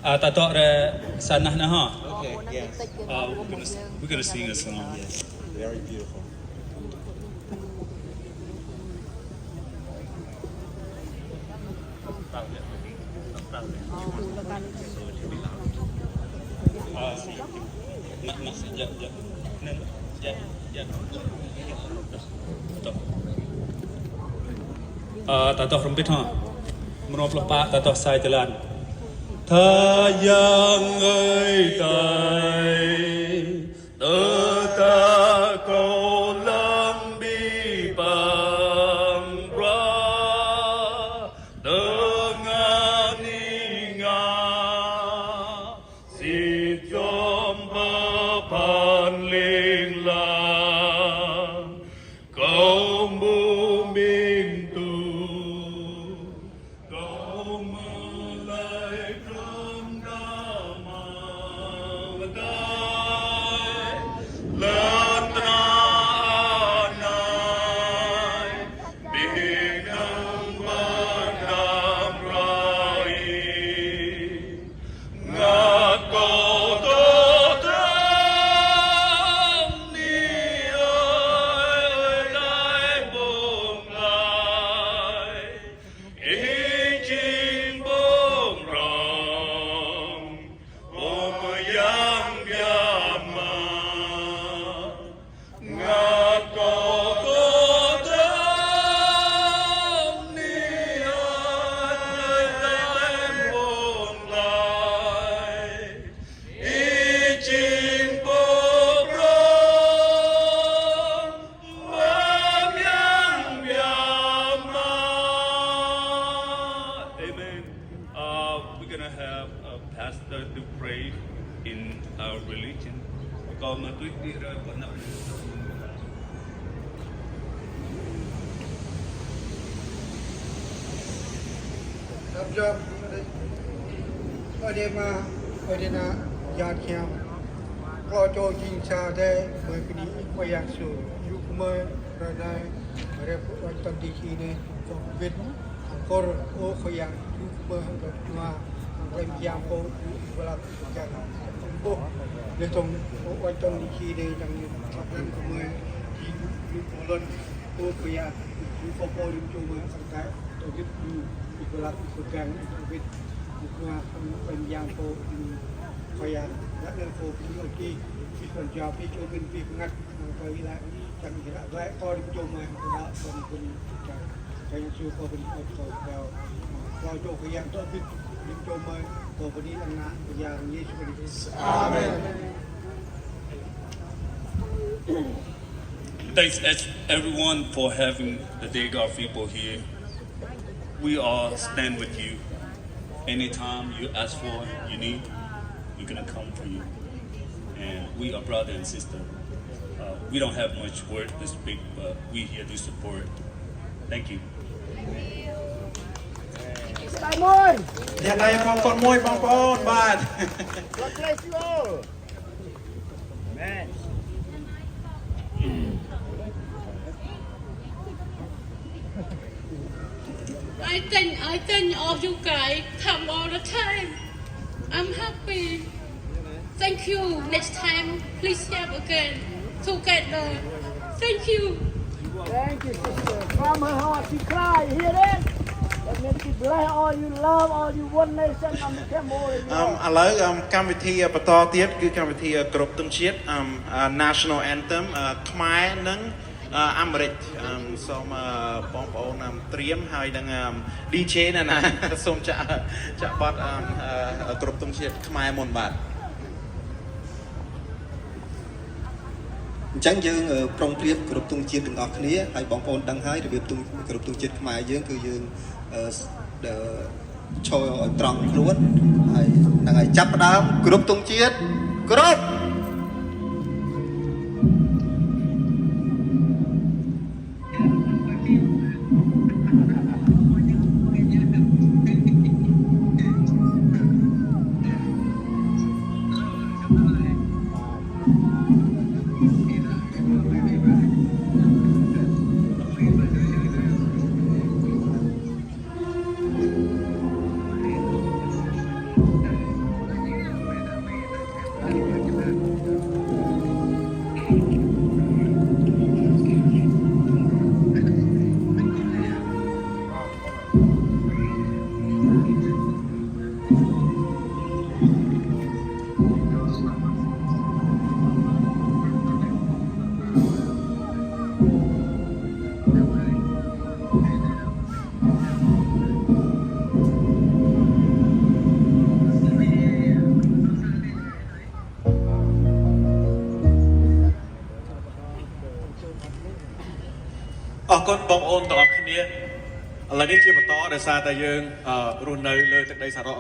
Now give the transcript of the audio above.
Tato re sanah na ha. Okay, yes. We're gonna sing a song. Yes. Very beautiful. Tato rumpit ha. Meromploh pak tato sai jalan. Tha yang ơi tay tơ ta câu lâm bi bằng ra tơ nga ni nga si chom ba pan linh lang câu mu minh tu câu mơ lại trong đam đai lan tra nai bình an ban đam rai ngát có tô tham ni ơi lại buông lại ý chinh buông rong ôm yang biam ma ngát có tô tham ni ơi lại buông lại ý chinh buông rong ôm yang biam ma. Amen. We're gonna have a pastor to pray in our religion. Còn mà tôi đi ra còn nằm. Job ở đây là giàn khéo có cho chính xa đây mới cái đi quay ăn sủi giúp mới rồi đây ở đây quan tâm đi khi này cho biết có ô khơi ăn giúp mới được mà làm giang phố và làm giang phố để trong quan tâm đi khi đây trong các năm của mới thì giúp một lần ô khơi ăn giúp phố phố giúp cho mới sang cái tôi giúpเวลาฝึกการวิทย์มาเป็นยางโฟพยานและเรื่องโฟพี่โอกี้พี่คนจอพี่โจเป็นพี่งัดไปแล้วจังหวะและก็ดิโจมาแล้วเป็นใจใจชูก็เป็นคนโตแล้วเราโจพยานต้นพี่ดิโจมาตัวคนนี้ลังนะพยานเยซูคริสต์อาเมน Thanks everyone for having the Day God people here. We all stand with you. Anytime you ask for, you need, we're gonna come for you. And we are brother and sister. We don't have much word to speak, but we here to support. Thank you. ស្ដាយមួយ អ្នកដៃបងប្អូនមួយបងប្អូនបាទ God bless you all Amen I thank all you guys come all the time. I'm happy. Thank you. Next time, please have again together. Thank you. Thank you sister from her heart she cry hear that that means she bless all you love all you one nation on the Cambodia ឥឡូវកម្មវិធីបន្តទៀតគឺកម្មវិធីគ្រប់ទង់ជាតិ National Anthem ខ្មែរនិងអាមេរិកសូមបងប្អូនត្រៀមហើយនឹង DJ ណាណាសូមចាក់បទគ្រប់ទង់ជាតិខ្មែរមុនបាទ អញ្ចឹងយើងប្រុងព្រៀបគ្រប់ទង់ជាតិទាំងអស់គ្នាហើយបងប្អូនដឹងហើយរបៀបគ្រប់ទង់ជាតិខ្មែរយើងគឺយើងឈរឲ្យត្រង់ខ្លួនហើយនឹងឲ្យចាប់ផ្ដើមគ្រប់ទង់ជាតិគ្រប់ Thank អរគុណបងប្អូនទាំងអស់គ្នាឥឡូវនេះជាបន្តដោយសារតែយើងរស់នៅលើទឹកដីសារ៉ុក